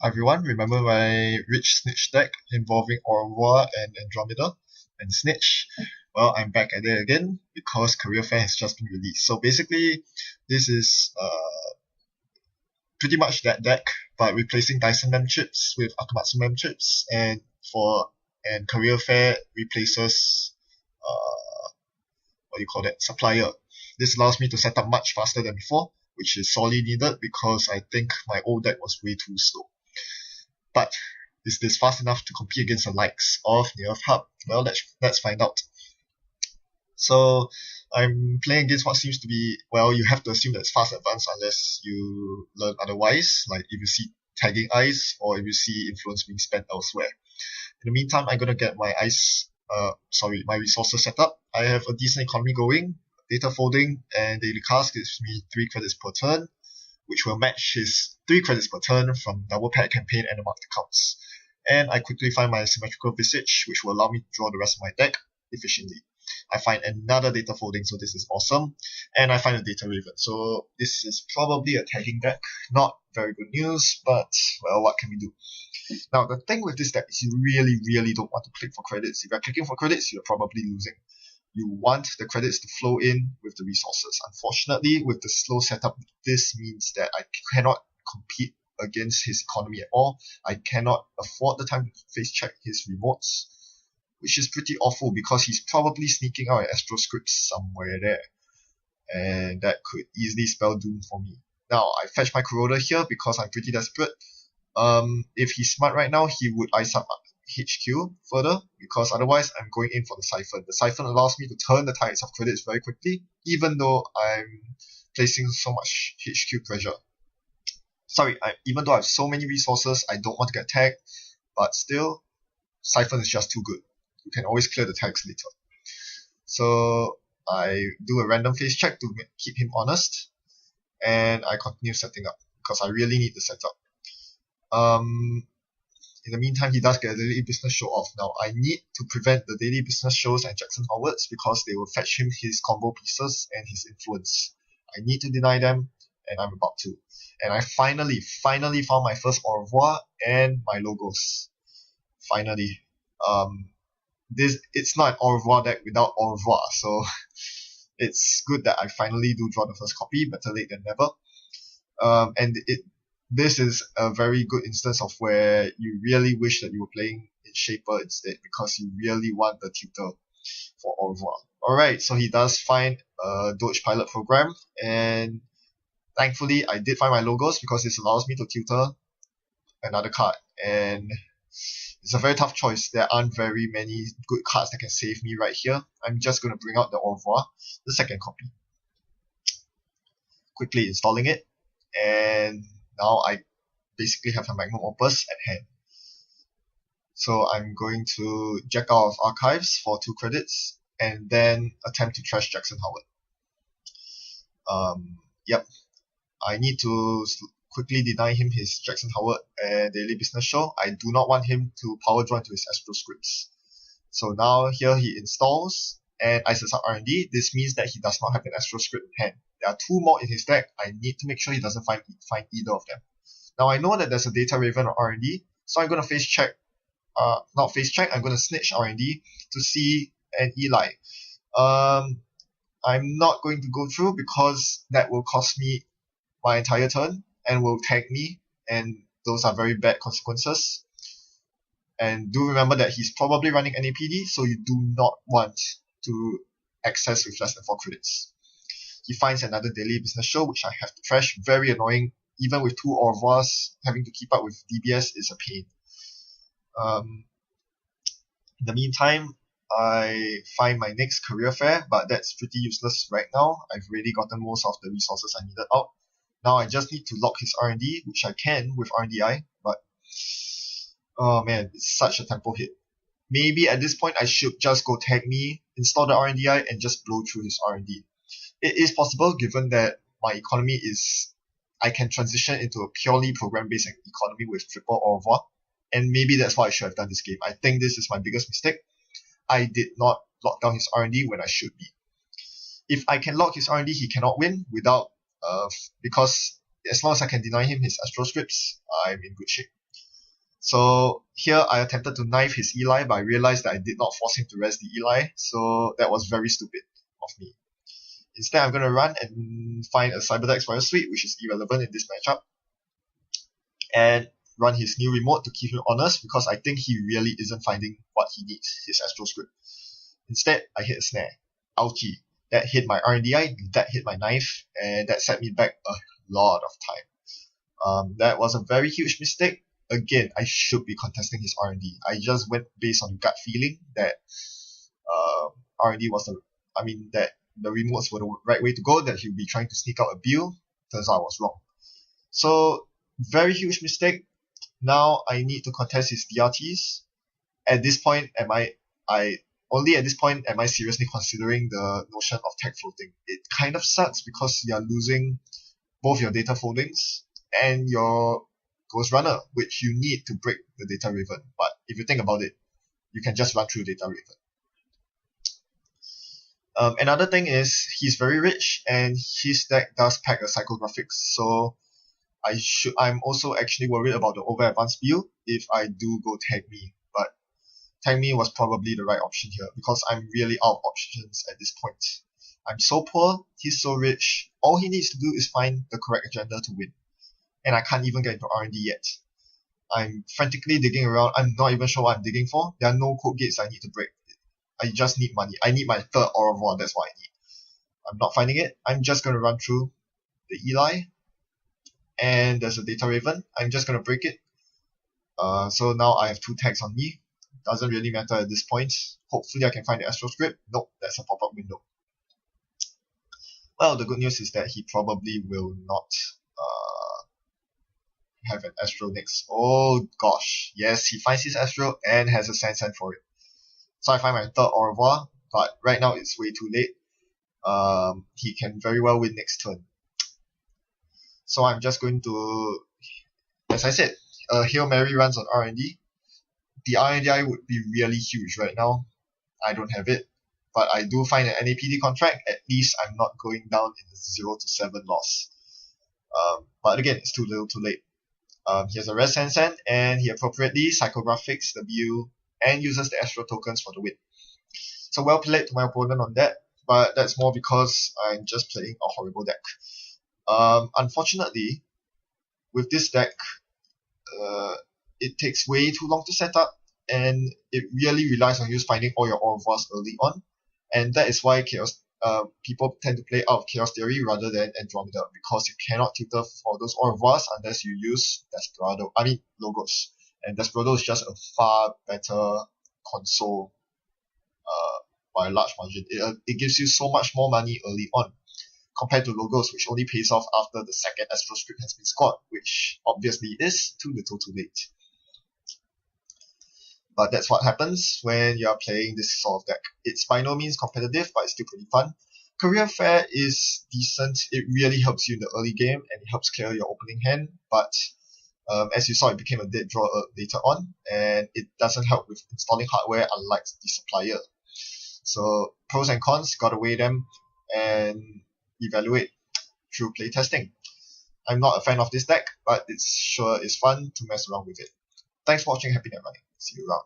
Everyone, remember my rich Snitch deck involving Aurora and Andromeda and Snitch? Well, I'm back at it again because Career Fair has just been released. So basically, this is pretty much that deck, but replacing Dyson memberships with Akamatsu memberships, and Career Fair replaces what do you call that, Supplier. This allows me to set up much faster than before, which is sorely needed because I think my old deck was way too slow. But is this fast enough to compete against the likes of Nearth Hub? Well, let's find out. So I'm playing against what seems to be, well, you have to assume that it's fast advanced unless you learn otherwise, like if you see tagging ice or if you see influence being spent elsewhere. In the meantime, I'm gonna get my my resources set up. I have a decent economy going, data folding, and daily cast gives me 3 credits per turn, which will match his 3 credits per turn from Double Pack Campaign and the Marked Accounts. And I quickly find my Symmetrical Visage, which will allow me to draw the rest of my deck efficiently. I find another data folding, so this is awesome. And I find a data raven. So this is probably a tagging deck. Not very good news, but well, what can we do? Now, the thing with this deck is you really don't want to click for credits. If you're clicking for credits, you're probably losing. You want the credits to flow in with the resources. Unfortunately, with the slow setup, this means that I cannot compete against his economy at all. I cannot afford the time to face check his remotes, which is pretty awful because he's probably sneaking out an Astro Script somewhere there. And that could easily spell doom for me. Now, I fetch my Corroder here because I'm pretty desperate. If he's smart right now, he would ice up HQ further, because otherwise I'm going in for the Siphon. The Siphon allows me to turn the tides of credits very quickly, even though I'm placing so much HQ pressure. Even though I have so many resources, I don't want to get tagged, but still, Siphon is just too good. You can always clear the tags later. So I do a random face check to keep him honest, and I continue setting up, because I really need the setup. In the meantime, he does get a daily business show off. Now, I need to prevent the daily business shows and Jackson Howards because they will fetch him his combo pieces and his influence. I need to deny them, and I'm about to. And I finally found my first au revoir and my logos. Finally. It's not an au revoir deck without au revoir, so it's good that I finally do draw the first copy, better late than never. This is a very good instance of where you really wish that you were playing in Shaper instead, because you really want the tutor for au revoir. Alright, so he does find a Doge pilot program, and thankfully I did find my logos because this allows me to tutor another card, and it's a very tough choice. There aren't very many good cards that can save me right here. I'm just going to bring out the au revoir, the second copy. Quickly installing it, and now I basically have a Magnum Opus at hand. So I'm going to jack out of Archives for 2 credits, and then attempt to trash Jackson Howard. Yep. I need to quickly deny him his Jackson Howard daily business show. I do not want him to power draw into his Astro Scripts. So now here he installs and ices up R&D. This means that he does not have an Astro Script in hand. There are 2 more in his deck. I need to make sure he doesn't find either of them. Now I know that there's a Data Raven or R&D, so I'm going to face check. Not face check, I'm going to snitch R&D to see an Eli. I'm not going to go through because that will cost me my entire turn and will tag me, and those are very bad consequences. And do remember that he's probably running NAPD, so you do not want to access with less than 4 credits. He finds another daily business show, which I have to trash. Very annoying. Even with 2 au revoirs, having to keep up with DBS is a pain. In the meantime, I find my next career fair, but that's pretty useless right now. I've already gotten most of the resources I needed out. Now I just need to lock his R&D, which I can with RDI, but oh man, it's such a tempo hit. Maybe at this point I should just go tag me, install the RDI, and just blow through his R&D. It is possible given that my economy is, I can transition into a purely program-based economy with triple au revoir, and maybe that's what I should have done this game. I think this is my biggest mistake. I did not lock down his R&D when I should be. If I can lock his R&D, he cannot win without because as long as I can deny him his Astro Scripts, I'm in good shape. So here I attempted to knife his Eli, but I realized that I did not force him to res the Eli, so that was very stupid of me. Instead, I'm going to run and find a Cyberdex Fire Sweep, which is irrelevant in this matchup, and run his new remote to keep him honest, because I think he really isn't finding what he needs, his Astral Script. Instead, I hit a snare. Ouchie. That hit my RNDI, that hit my knife, and that set me back a lot of time. That was a very huge mistake. Again, I should be contesting his R&D. I just went based on gut feeling that R&D was that the remotes were the right way to go, that he'll be trying to sneak out a build. Turns out I was wrong. So, very huge mistake. Now I need to contest his DRTs. At this point, only at this point am I seriously considering the notion of tech floating. It kind of sucks because you are losing both your data foldings and your Ghost Runner, which you need to break the Data Raven. But if you think about it, you can just run through Data Raven. Another thing is he's very rich and his deck does pack a Psychographics, so I'm also actually worried about the over advanced build if I do go Tag Me. But Tag Me was probably the right option here because I'm really out of options at this point. I'm so poor, he's so rich, all he needs to do is find the correct agenda to win. And I can't even get into R&D yet. I'm frantically digging around. I'm not even sure what I'm digging for. There are no code gates I need to break. I just need money. I need my third Au revoir, that's what I need. I'm not finding it. I'm just going to run through the Eli. And there's a Data Raven. I'm just going to break it. So now I have 2 tags on me. Doesn't really matter at this point. Hopefully I can find the Astral Script. Nope, that's a pop-up window. Well, the good news is that he probably will not have an Astral next. Oh gosh, yes, he finds his Astral and has a Sand for it. So I find my third Au revoir, but right now it's way too late. He can very well win next turn. So I'm just going to, as I said, Hail Mary runs on R&D. The RNDI would be really huge right now. I don't have it, but I do find an NAPD contract. At least I'm not going down in a 0-7 loss. But again, it's too little too late. He has a red Sand, and he appropriately psychographics the build and uses the Astral tokens for the win. So well played to my opponent on that, but that's more because I'm just playing a horrible deck. Unfortunately, with this deck, it takes way too long to set up, and it really relies on you finding all your Au revoirs early on, and that is why people tend to play out of Chaos Theory rather than Andromeda, because you cannot tutor for those Au revoirs unless you use Logos. And Desperado is just a far better console by a large margin. It gives you so much more money early on compared to Logos, which only pays off after the second Astral Script has been scored, which obviously is too little too late. But that's what happens when you are playing this sort of deck. It's by no means competitive, but it's still pretty fun. Career Fair is decent. It really helps you in the early game, and it helps clear your opening hand, but as you saw, it became a dead draw later on, and it doesn't help with installing hardware unlike the supplier. So pros and cons, gotta weigh them and evaluate through playtesting. I'm not a fan of this deck, but it sure is fun to mess around with it. Thanks for watching, happy net running. See you around.